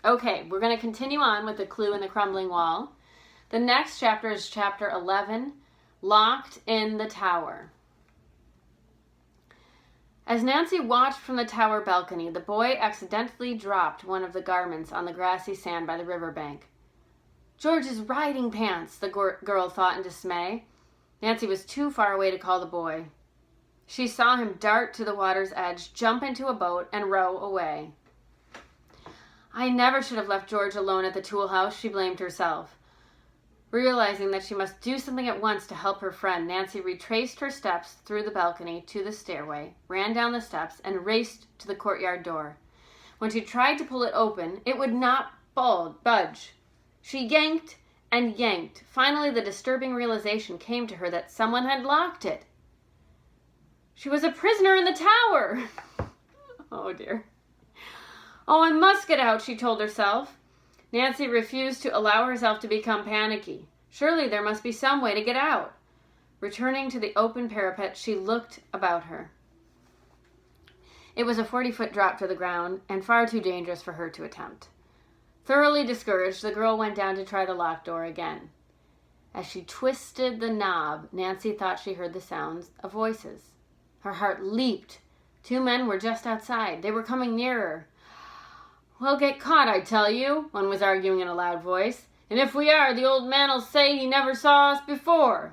Okay, we're going to continue on with the clue in the crumbling wall. The next chapter is chapter 11, Locked in the Tower. As Nancy watched from the tower balcony, the boy accidentally dropped one of the garments on the grassy sand by the riverbank. George's riding pants, the girl thought in dismay. Nancy was too far away to call the boy. She saw him dart to the water's edge, jump into a boat, and row away. I never should have left George alone at the tool house, she blamed herself. Realizing that she must do something at once to help her friend, Nancy retraced her steps through the balcony to the stairway, ran down the steps, and raced to the courtyard door. When she tried to pull it open, it would not budge. She yanked and yanked. Finally, the disturbing realization came to her that someone had locked it. She was a prisoner in the tower. Oh, dear. Oh, I must get out, she told herself. Nancy refused to allow herself to become panicky. Surely there must be some way to get out. Returning to the open parapet, she looked about her. It was a 40-foot drop to the ground and far too dangerous for her to attempt. Thoroughly discouraged, the girl went down to try the locked door again. As she twisted the knob, Nancy thought she heard the sounds of voices. Her heart leaped. 2 men were just outside. They were coming nearer. We'll get caught, I tell you, one was arguing in a loud voice. And if we are, the old man'll say he never saw us before.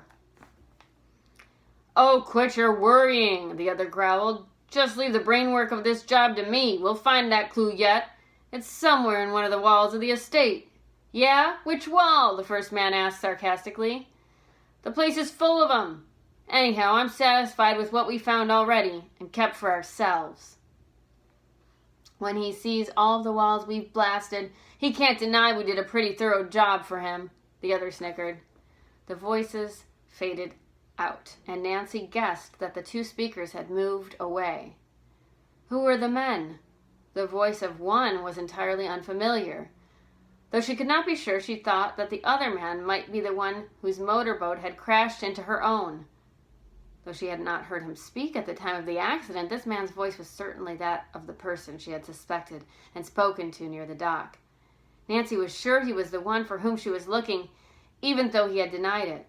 Oh, quit your worrying, the other growled. Just leave the brainwork of this job to me. We'll find that clue yet. It's somewhere in one of the walls of the estate. Yeah? Which wall? The first man asked sarcastically. The place is full of 'em. Anyhow, I'm satisfied with what we found already and kept for ourselves. When he sees all of the walls we've blasted, he can't deny we did a pretty thorough job for him, the other snickered. The voices faded out, and Nancy guessed that the 2 speakers had moved away. Who were the men? The voice of one was entirely unfamiliar. Though she could not be sure, she thought that the other man might be the one whose motorboat had crashed into her own. Though she had not heard him speak at the time of the accident, this man's voice was certainly that of the person she had suspected and spoken to near the dock. Nancy was sure he was the one for whom she was looking, even though he had denied it.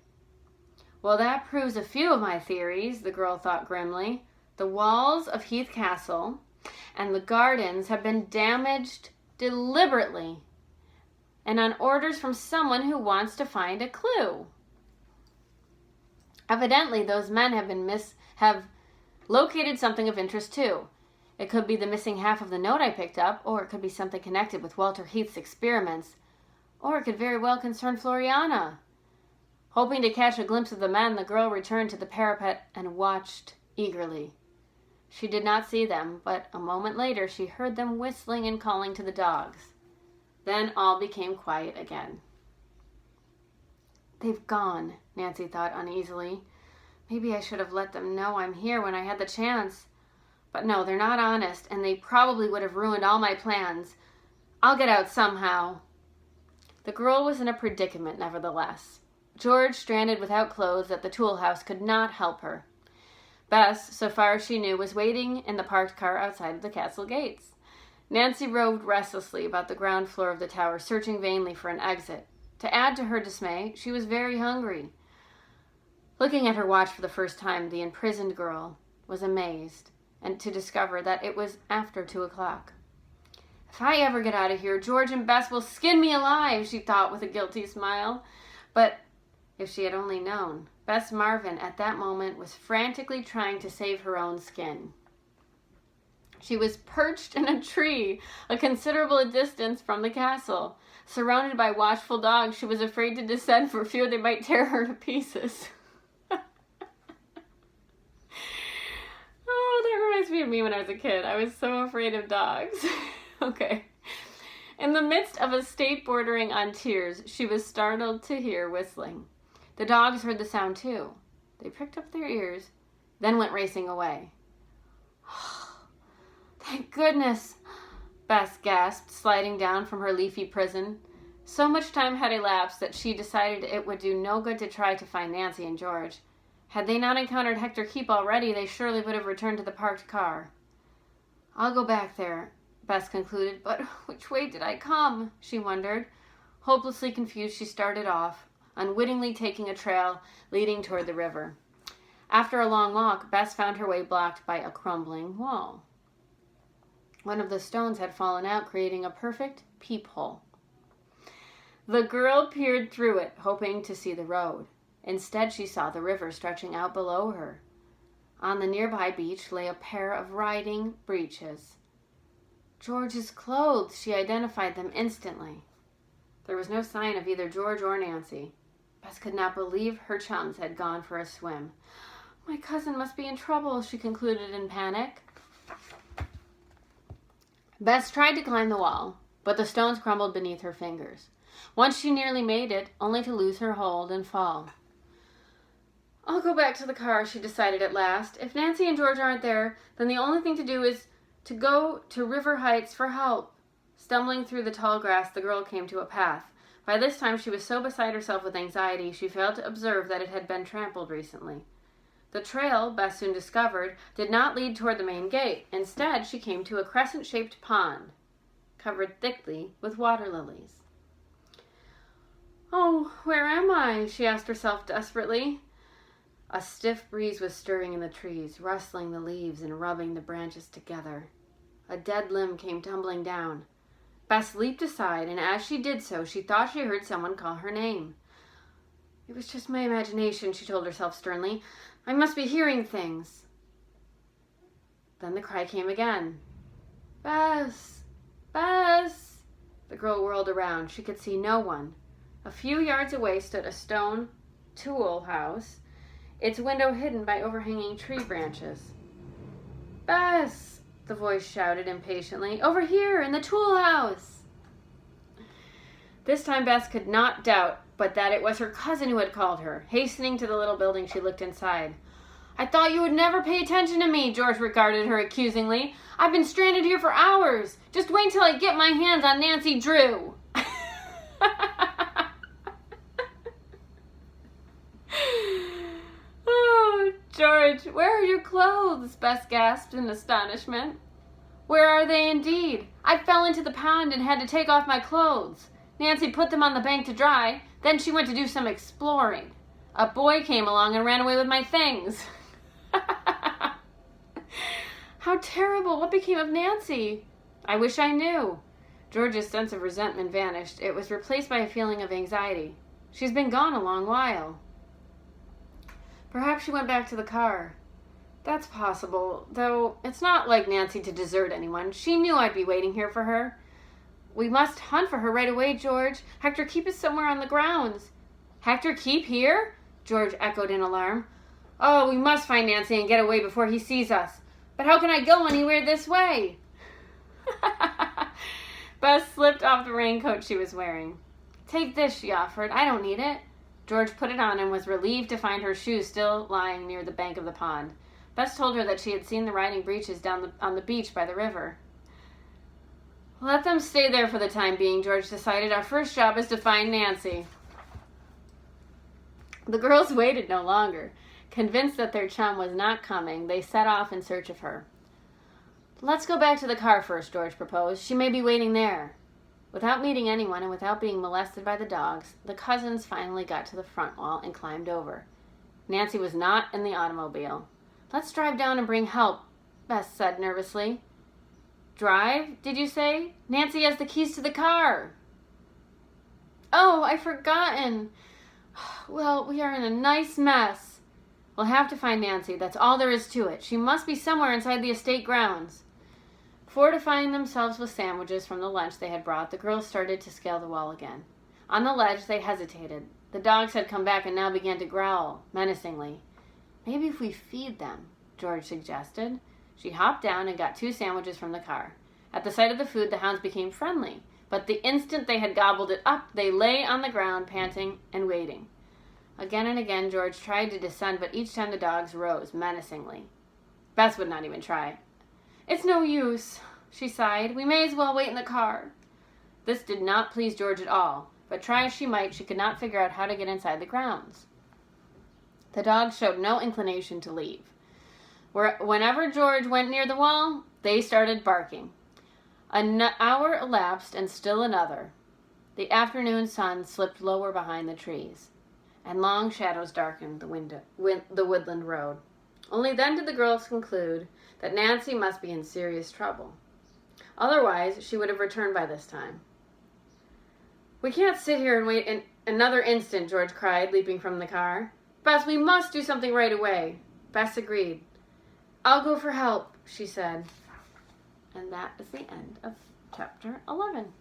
Well, that proves a few of my theories, the girl thought grimly. The walls of Heath Castle and the gardens have been damaged deliberately and on orders from someone who wants to find a clue. Evidently, those men have located something of interest too. It could be the missing half of the note I picked up, or it could be something connected with Walter Heath's experiments, or it could very well concern Floriana. Hoping to catch a glimpse of the men, the girl returned to the parapet and watched eagerly. She did not see them, but a moment later she heard them whistling and calling to the dogs. Then all became quiet again. They've gone, Nancy thought uneasily. Maybe I should have let them know I'm here when I had the chance. But no, they're not honest, and they probably would have ruined all my plans. I'll get out somehow. The girl was in a predicament, nevertheless. George, stranded without clothes at the tool house, could not help her. Bess, so far as she knew, was waiting in the parked car outside of the castle gates. Nancy roved restlessly about the ground floor of the tower, searching vainly for an exit. To add to her dismay, she was very hungry. Looking at her watch for the first time, the imprisoned girl was amazed and to discover that it was after 2 o'clock. If I ever get out of here, George and Bess will skin me alive, she thought with a guilty smile. But if she had only known, Bess Marvin at that moment was frantically trying to save her own skin. She was perched in a tree a considerable distance from the castle. Surrounded by watchful dogs, she was afraid to descend for fear they might tear her to pieces. Oh, that reminds me of me when I was a kid. I was so afraid of dogs. Okay. In the midst of a state bordering on tears, she was startled to hear whistling. The dogs heard the sound too. They pricked up their ears, then went racing away. Thank goodness, Bess gasped, sliding down from her leafy prison. So much time had elapsed that she decided it would do no good to try to find Nancy and George. Had they not encountered Hector Keep already, they surely would have returned to the parked car. I'll go back there. Bess concluded. But which way did I come? She wondered. Hopelessly confused, she started off, unwittingly taking a trail leading toward the river. After a long walk, Bess found her way blocked by a crumbling wall. One of the stones had fallen out, creating a perfect peephole. The girl peered through it, hoping to see the road. Instead, she saw the river stretching out below her. On the nearby beach lay a pair of riding breeches. George's clothes, she identified them instantly. There was no sign of either George or Nancy. Bess could not believe her chums had gone for a swim. My cousin must be in trouble, she concluded in panic. Bess tried to climb the wall, but the stones crumbled beneath her fingers. Once she nearly made it, only to lose her hold and fall. I'll go back to the car, she decided at last. If Nancy and George aren't there, then the only thing to do is to go to River Heights for help. Stumbling through the tall grass, the girl came to a path. By this time, she was so beside herself with anxiety, she failed to observe that it had been trampled recently. The trail, Bess soon discovered, did not lead toward the main gate. Instead, she came to a crescent-shaped pond, covered thickly with water lilies. Oh, where am I? She asked herself desperately. A stiff breeze was stirring in the trees, rustling the leaves and rubbing the branches together. A dead limb came tumbling down. Bess leaped aside, and as she did so, she thought she heard someone call her name. It was just my imagination, she told herself sternly. I must be hearing things. Then the cry came again. Bess! Bess! The girl whirled around. She could see no one. A few yards away stood a stone tool house, its window hidden by overhanging tree branches. Bess! The voice shouted impatiently. Over here, in the tool house! This time Bess could not doubt but that it was her cousin who had called her. Hastening to the little building, she looked inside. I thought you would never pay attention to me, George regarded her accusingly. I've been stranded here for hours. Just wait till I get my hands on Nancy Drew. Oh, George, where are your clothes? Bess gasped in astonishment. Where are they indeed? I fell into the pond and had to take off my clothes. Nancy put them on the bank to dry. Then she went to do some exploring. A boy came along and ran away with my things. How terrible. What became of Nancy? I wish I knew. George's sense of resentment vanished. It was replaced by a feeling of anxiety. She's been gone a long while. Perhaps she went back to the car. That's possible, though it's not like Nancy to desert anyone. She knew I'd be waiting here for her. We must hunt for her right away, George. Hector Keep is somewhere on the grounds. Hector Keep here? George echoed in alarm. Oh, we must find Nancy and get away before he sees us. But how can I go anywhere this way? Bess slipped off the raincoat she was wearing. Take this, she offered. I don't need it. George put it on and was relieved to find her shoes still lying near the bank of the pond. Bess told her that she had seen the riding breeches on the beach by the river. Let them stay there for the time being, George decided. Our first job is to find Nancy. The girls waited no longer. Convinced that their chum was not coming, they set off in search of her. Let's go back to the car first, George proposed. She may be waiting there. Without meeting anyone and without being molested by the dogs, the cousins finally got to the front wall and climbed over. Nancy was not in the automobile. Let's drive down and bring help, Bess said nervously. Drive, did you say? Nancy has the keys to the car. Oh, I've forgotten. Well, we are in a nice mess. We'll have to find Nancy. That's all there is to it. She must be somewhere inside the estate grounds. Fortifying themselves with sandwiches from the lunch they had brought, the girls started to scale the wall again. On the ledge, they hesitated. The dogs had come back and now began to growl menacingly. Maybe if we feed them, George suggested. She hopped down and got 2 sandwiches from the car. At the sight of the food, the hounds became friendly, but the instant they had gobbled it up, they lay on the ground, panting and waiting. Again and again, George tried to descend, but each time the dogs rose menacingly. Bess would not even try. It's no use, she sighed. We may as well wait in the car. This did not please George at all, but try as she might, she could not figure out how to get inside the grounds. The dogs showed no inclination to leave. Whenever George went near the wall, they started barking. An hour elapsed, and still another. The afternoon sun slipped lower behind the trees, and long shadows darkened the woodland road. Only then did the girls conclude that Nancy must be in serious trouble. Otherwise, she would have returned by this time. "We can't sit here and wait another instant," George cried, leaping from the car. "Bess, we must do something right away." Bess agreed. "I'll go for help," she said. And that is the end of chapter 11.